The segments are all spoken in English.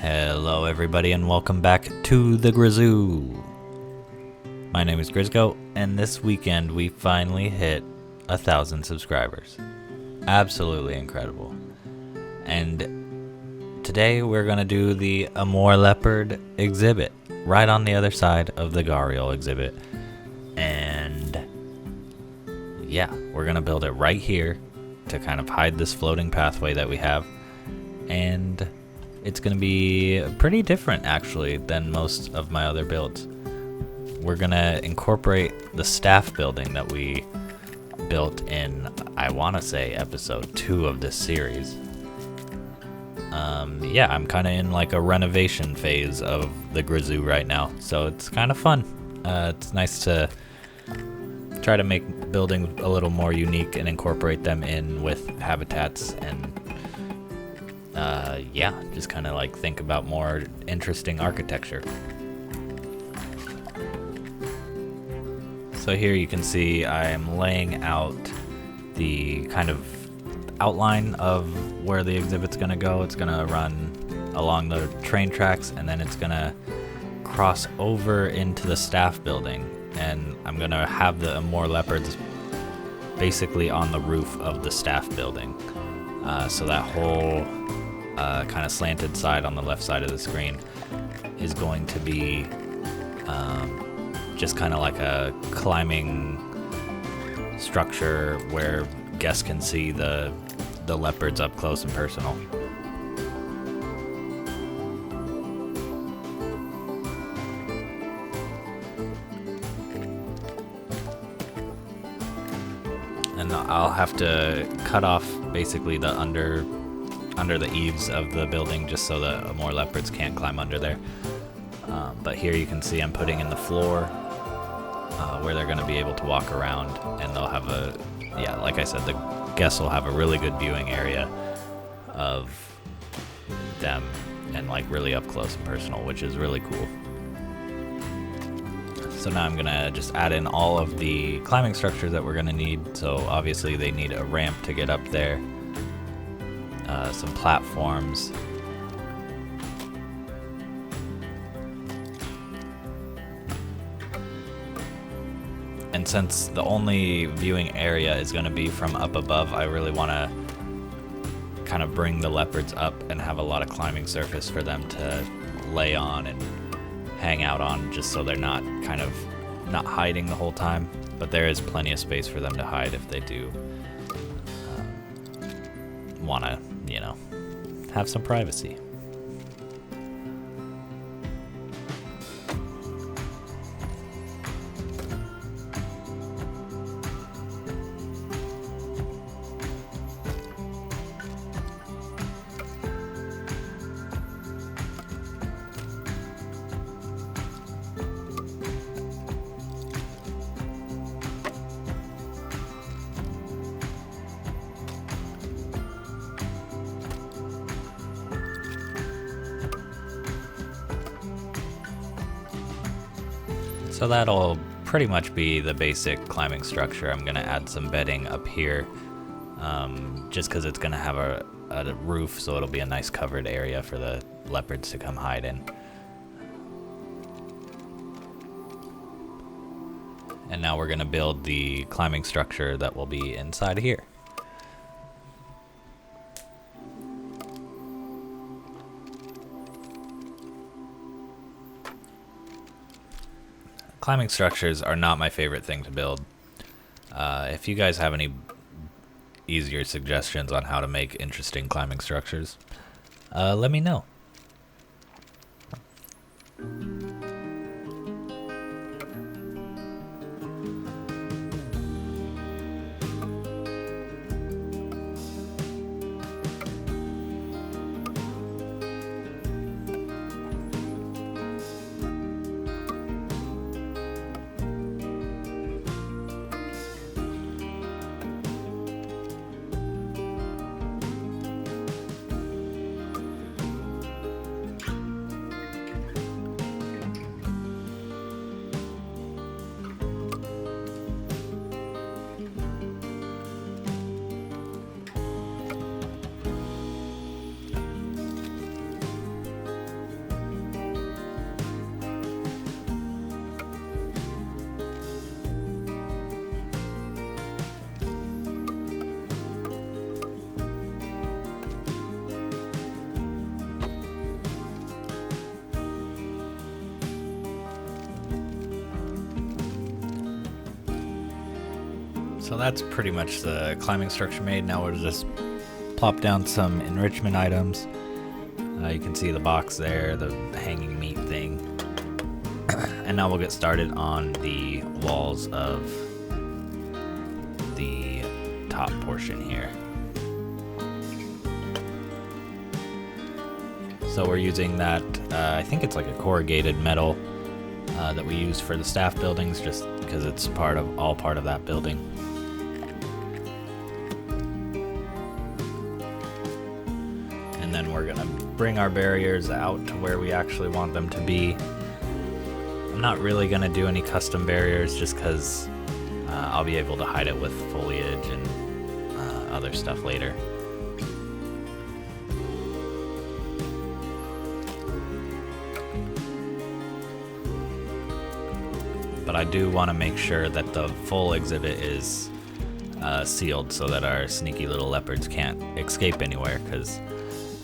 Hello everybody and welcome back to the Grizoo. My name is Grizgo and this weekend we finally hit 1,000 subscribers. Absolutely incredible. And today we're going to do the Amur leopard exhibit right on the other side of the gharial exhibit. And yeah, we're going to build it right here to kind of hide this floating pathway that we have. And it's going to be pretty different actually than most of my other builds. We're going to incorporate the staff building that we built in, I want to say, episode 2 of this series. Yeah, I'm kind of in like a renovation phase of the Grizoo right now, so it's kind of fun. It's nice to try to make buildings a little more unique and incorporate them in with habitats and yeah, just kind of like think about more interesting architecture. So here you can see I'm laying out the kind of outline of where the exhibit's gonna go. It's gonna run along the train tracks and then it's gonna cross over into the staff building, and I'm gonna have the Amur leopards basically on the roof of the staff building. So that whole kind of slanted side on the left side of the screen is going to be just kind of like a climbing structure where guests can see the leopards up close and personal. And I'll have to cut off basically the under the eaves of the building just so that more leopards can't climb under there. But here you can see I'm putting in the floor where they're going to be able to walk around, and they'll have like I said, the guests will have a really good viewing area of them and like really up close and personal, which is really cool. So now I'm going to just add in all of the climbing structures that we're going to need. So obviously they need a ramp to get up there, some platforms, and since the only viewing area is going to be from up above, I really want to kind of bring the leopards up and have a lot of climbing surface for them to lay on and hang out on, just so they're not hiding the whole time, but there is plenty of space for them to hide if they do want to, have some privacy. So that'll pretty much be the basic climbing structure. I'm going to add some bedding up here, just because it's going to have a roof, so it'll be a nice covered area for the leopards to come hide in. And now we're going to build the climbing structure that will be inside here. Climbing structures are not my favorite thing to build. If you guys have any easier suggestions on how to make interesting climbing structures, let me know. So that's pretty much the climbing structure made. Now we'll just plop down some enrichment items. You can see the box there, the hanging meat thing. And now we'll get started on the walls of the top portion here. So we're using that, I think it's like a corrugated metal that we use for the staff buildings, just because it's all part of that building. And then we're gonna bring our barriers out to where we actually want them to be. I'm not really gonna do any custom barriers just because I'll be able to hide it with foliage and other stuff later. But I do want to make sure that the full exhibit is sealed so that our sneaky little leopards can't escape anywhere, because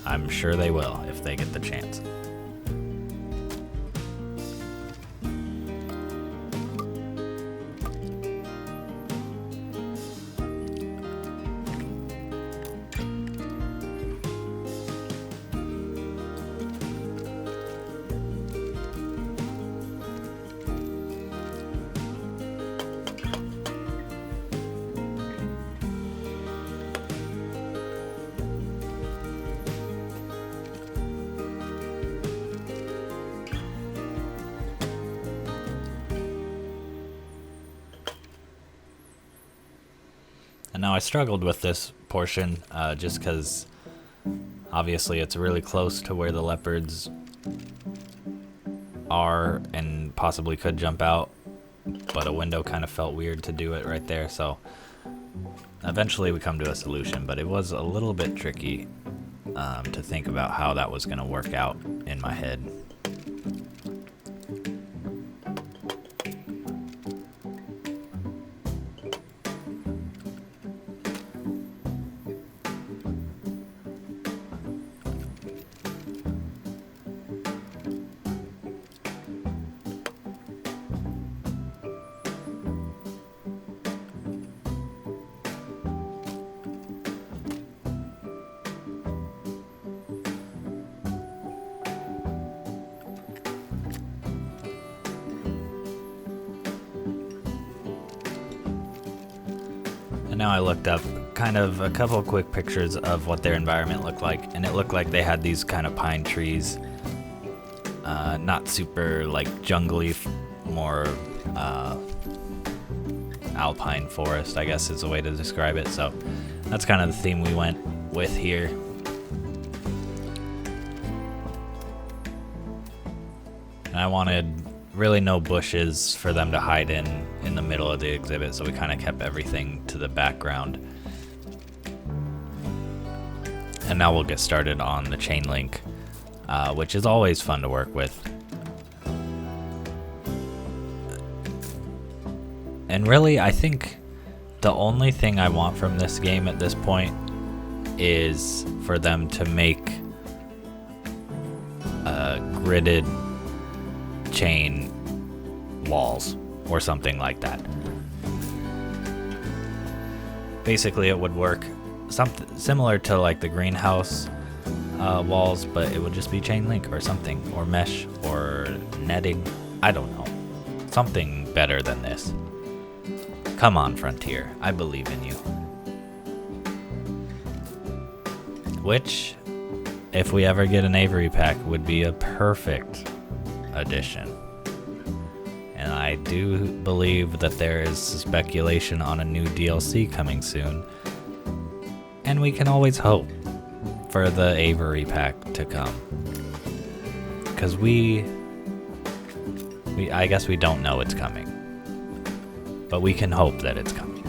I'm sure they will if they get the chance. And now I struggled with this portion just because obviously it's really close to where the leopards are and possibly could jump out, but a window kind of felt weird to do it right there, so eventually we come to a solution, but it was a little bit tricky to think about how that was going to work out in my head. And now I looked up kind of a couple of quick pictures of what their environment looked like, and it looked like they had these kind of pine trees, not super like jungly, more alpine forest, I guess is a way to describe it. So that's kind of the theme we went with here. And I wanted really no bushes for them to hide in the middle of the exhibit, so we kind of kept everything to the background. And now we'll get started on the chain link, which is always fun to work with. And really, I think the only thing I want from this game at this point is for them to make gridded chain walls or something like that. Basically, it would work something similar to like the greenhouse walls, but it would just be chain link or something, or mesh or netting. I don't know. Something better than this. Come on, Frontier. I believe in you. Which, if we ever get an Avery pack, would be a perfect addition. And I do believe that there is speculation on a new DLC coming soon, and we can always hope for the Avery pack to come, because I guess we don't know it's coming, but we can hope that it's coming.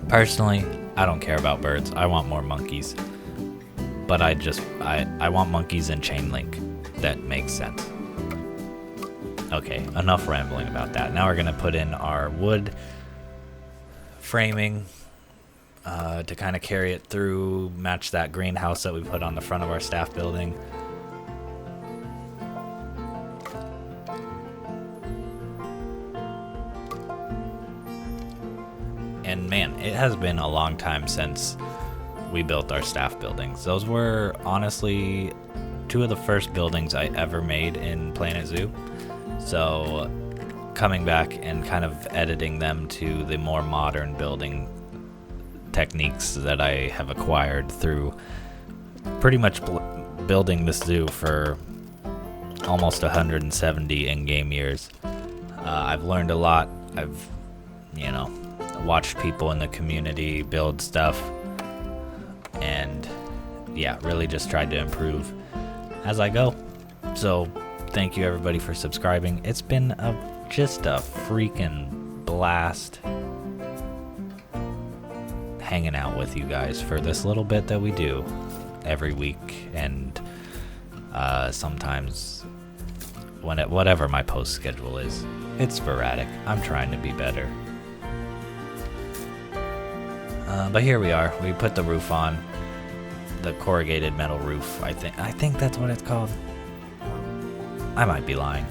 Personally, I don't care about birds. I want more monkeys. But I want monkeys in chain link. That makes sense. Okay, enough rambling about that. Now we're gonna put in our wood framing to kind of carry it through, match that greenhouse that we put on the front of our staff building. has been a long time since we built our staff buildings. Those were honestly 2 of the first buildings I ever made in planetzoo. So coming back and kind of editing them to the more modern building techniques that I have acquired through pretty much building this zoo for almost 170 in-game years. I've learned a lot. I've, watched people in the community build stuff, and yeah, really just tried to improve as I go. So thank you everybody for subscribing. It's been just a freaking blast hanging out with you guys for this little bit that we do every week, and sometimes whatever my post schedule is, it's sporadic. I'm trying to be better. But here we are. We put the roof on, the corrugated metal roof. I think that's what it's called. I might be lying.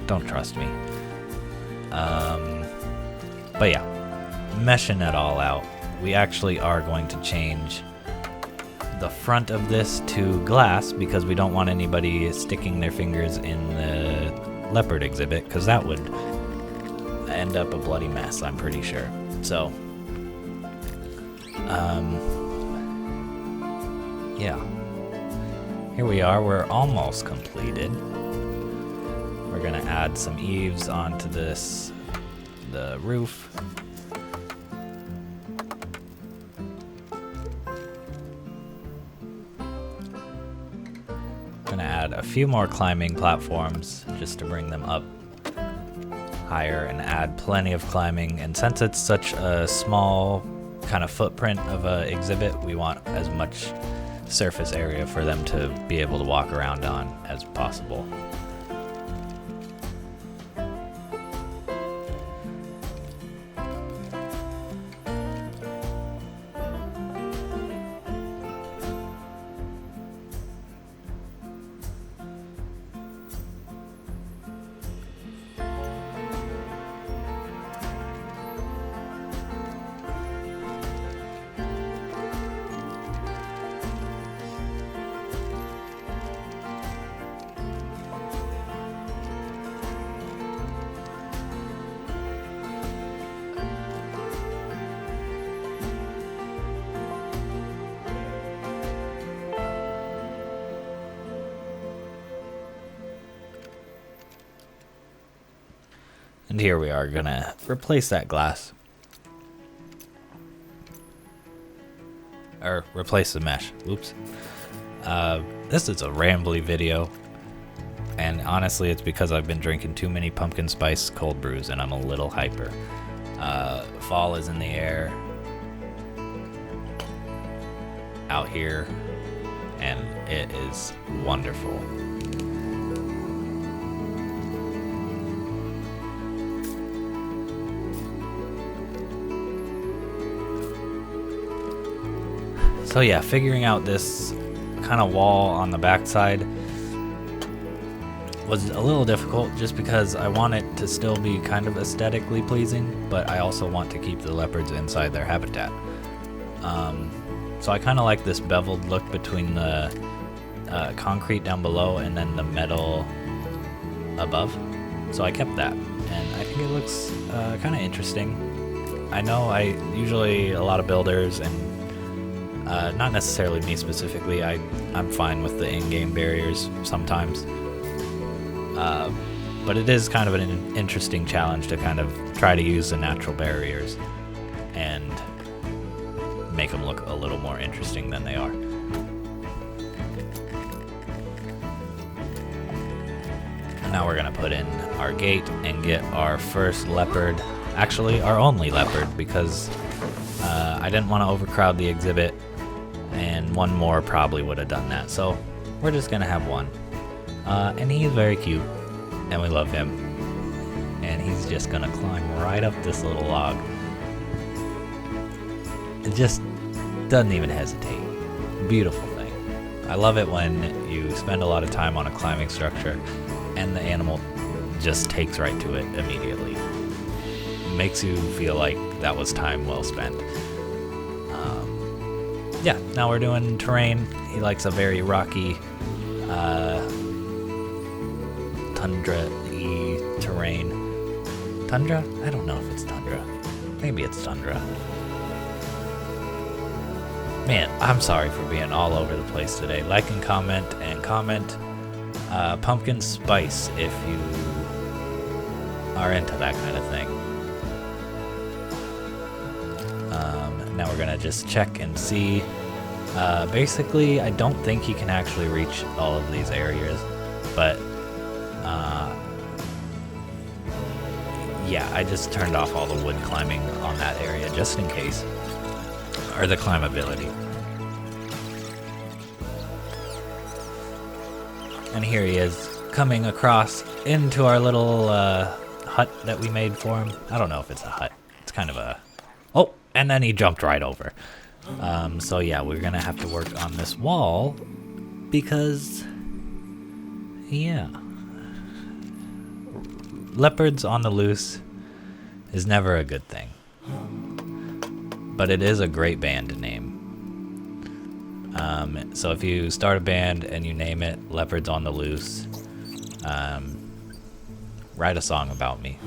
Don't trust me. But yeah, meshing it all out. We actually are going to change the front of this to glass because we don't want anybody sticking their fingers in the leopard exhibit, because that would end up a bloody mess, I'm pretty sure. So yeah, here we are. We're almost completed. We're gonna add some eaves onto the roof. Gonna add a few more climbing platforms just to bring them up higher and add plenty of climbing. And since it's such a small kind of footprint of a exhibit, we want as much surface area for them to be able to walk around on as possible. And here we are gonna replace that glass. Or replace the mesh. Oops. This is a rambly video. And honestly, it's because I've been drinking too many pumpkin spice cold brews and I'm a little hyper. Fall is in the air out here, and it is wonderful. So yeah, figuring out this kind of wall on the backside was a little difficult just because I want it to still be kind of aesthetically pleasing, but I also want to keep the leopards inside their habitat. So I kind of like this beveled look between the concrete down below and then the metal above. So I kept that, and I think it looks kind of interesting. I know usually a lot of builders, and not necessarily me specifically, I'm fine with the in-game barriers sometimes. But it is kind of an interesting challenge to kind of try to use the natural barriers and make them look a little more interesting than they are. And now we're gonna put in our gate and get our first leopard, actually our only leopard, because I didn't want to overcrowd the exhibit, and one more probably would have done that. So we're just gonna have one. And he's very cute, and we love him. And he's just gonna climb right up this little log. It just doesn't even hesitate. Beautiful thing. I love it when you spend a lot of time on a climbing structure and the animal just takes right to it immediately. makes you feel like that was time well spent. Yeah, now we're doing terrain. He likes a very rocky, tundra-y terrain. Tundra? I don't know if it's tundra. Maybe it's tundra. Man, I'm sorry for being all over the place today. Like and comment, pumpkin spice if you are into that kind of thing. Now we're gonna just check and see. Basically, I don't think he can actually reach all of these areas, but yeah, I just turned off all the wood climbing on that area just in case, or the climbability. And here he is, coming across into our little hut that we made for him. I don't know if it's a hut. It's kind of a... Oh, and then he jumped right over. So yeah, we're gonna have to work on this wall because, yeah, leopards on the loose is never a good thing. But it is a great band to name. So if you start a band and you name it Leopards on the Loose, write a song about me.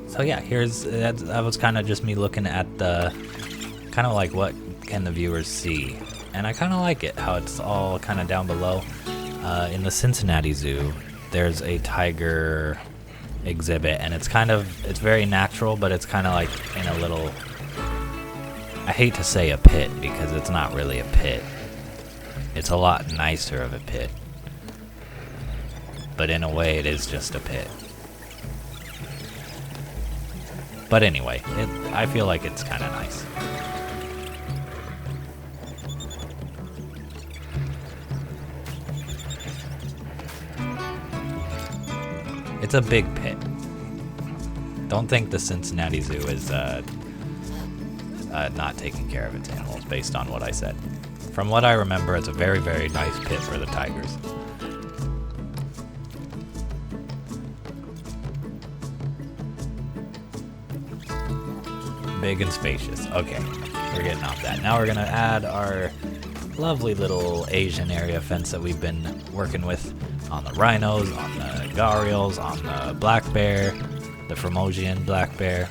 So yeah, that was kind of just me looking at the kind of like what can the viewers see, and I kind of like it how it's all kind of down below. In the Cincinnati Zoo, there's a tiger exhibit, and it's very natural, but it's kind of like in a little, I hate to say a pit because it's not really a pit. It's a lot nicer of a pit, but in a way it is just a pit. But anyway, I feel like it's kind of nice. It's a big pit. Don't think the Cincinnati Zoo is not taking care of its animals based on what I said. From what I remember, it's a very, very nice pit for the tigers. Big and spacious. Okay, we're getting off that. Now we're gonna add our lovely little Asian area fence that we've been working with on the rhinos, on the gharials, on the black bear, the Formosian black bear,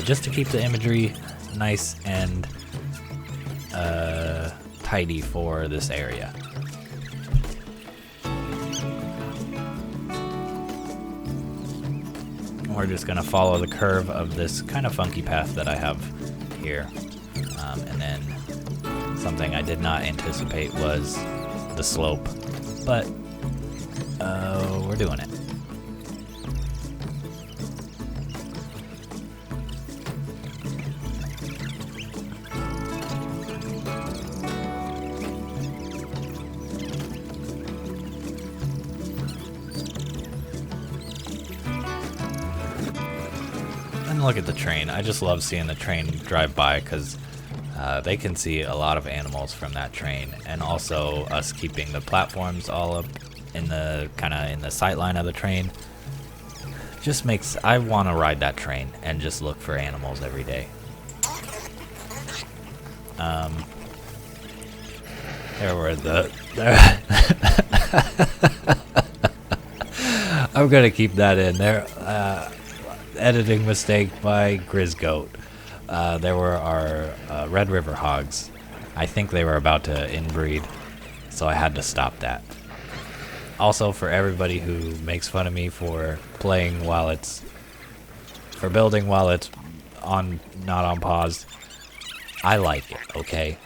just to keep the imagery nice and tidy for this area. We're just gonna follow the curve of this kind of funky path that I have here, and then something I did not anticipate was the slope, but we're doing it. And look at the train. I just love seeing the train drive by because they can see a lot of animals from that train, and also us keeping the platforms all up in the in the sight line of the train just makes I want to ride that train and just look for animals every day. There were I'm gonna keep that in there. Editing mistake by Grizgoat. There were our Red River hogs. I think they were about to inbreed, so I had to stop that. Also, for everybody who makes fun of me for building while it's not on pause, I like it, okay?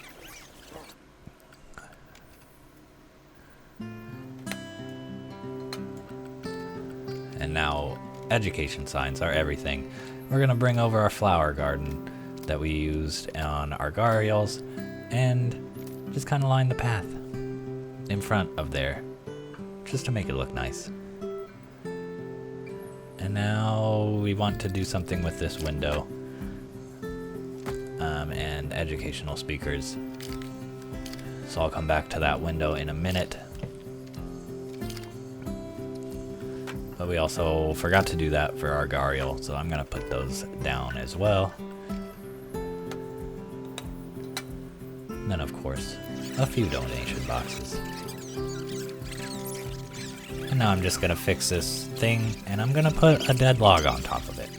And now, education signs are everything. We're gonna bring over our flower garden that we used on our gharials and just kind of line the path in front of there just to make it look nice. And now we want to do something with this window. And educational speakers. So I'll come back to that window in a minute. But we also forgot to do that for our gharial, so I'm gonna put those down as well. And then of course, a few donation boxes. And now I'm just gonna fix this thing, and I'm gonna put a dead log on top of it.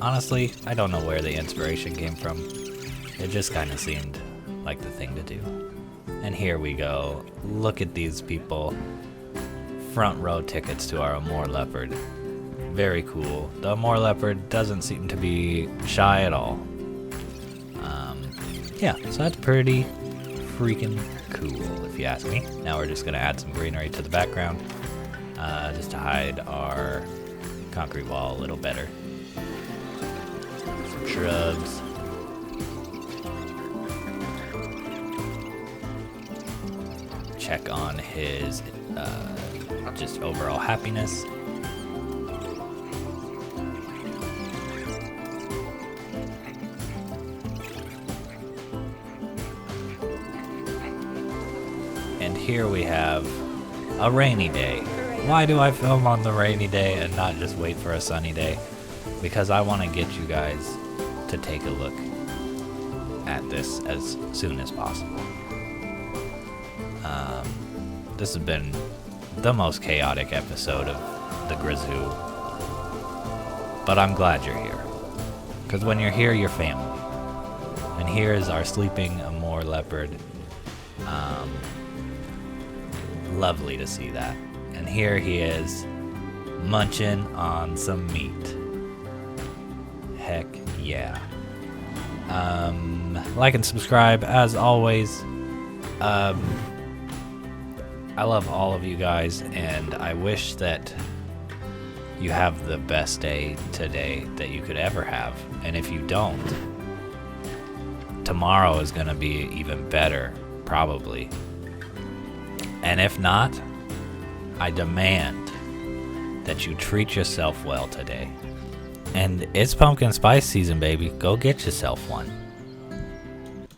Honestly, I don't know where the inspiration came from. It just kind of seemed like the thing to do. And here we go. Look at these people. Front row tickets to our Amur leopard. Very cool. The Amur leopard doesn't seem to be shy at all. Yeah, so that's pretty freaking cool, if you ask me. Now we're just gonna add some greenery to the background, just to hide our concrete wall a little better. Some shrubs. Check on his just overall happiness. And here we have a rainy day. Why do I film on the rainy day and not just wait for a sunny day? Because I want to get you guys to take a look at this as soon as possible. This has been the most chaotic episode of the Grizoo. But I'm glad you're here. Because when you're here, you're family. And here is our sleeping Amur leopard. Lovely to see that. And here he is, munching on some meat. Heck yeah. Like and subscribe as always. I love all of you guys, and I wish that you have the best day today that you could ever have. And if you don't, tomorrow is gonna be even better, probably. And if not, I demand that you treat yourself well today. And it's pumpkin spice season, baby. Go get yourself one.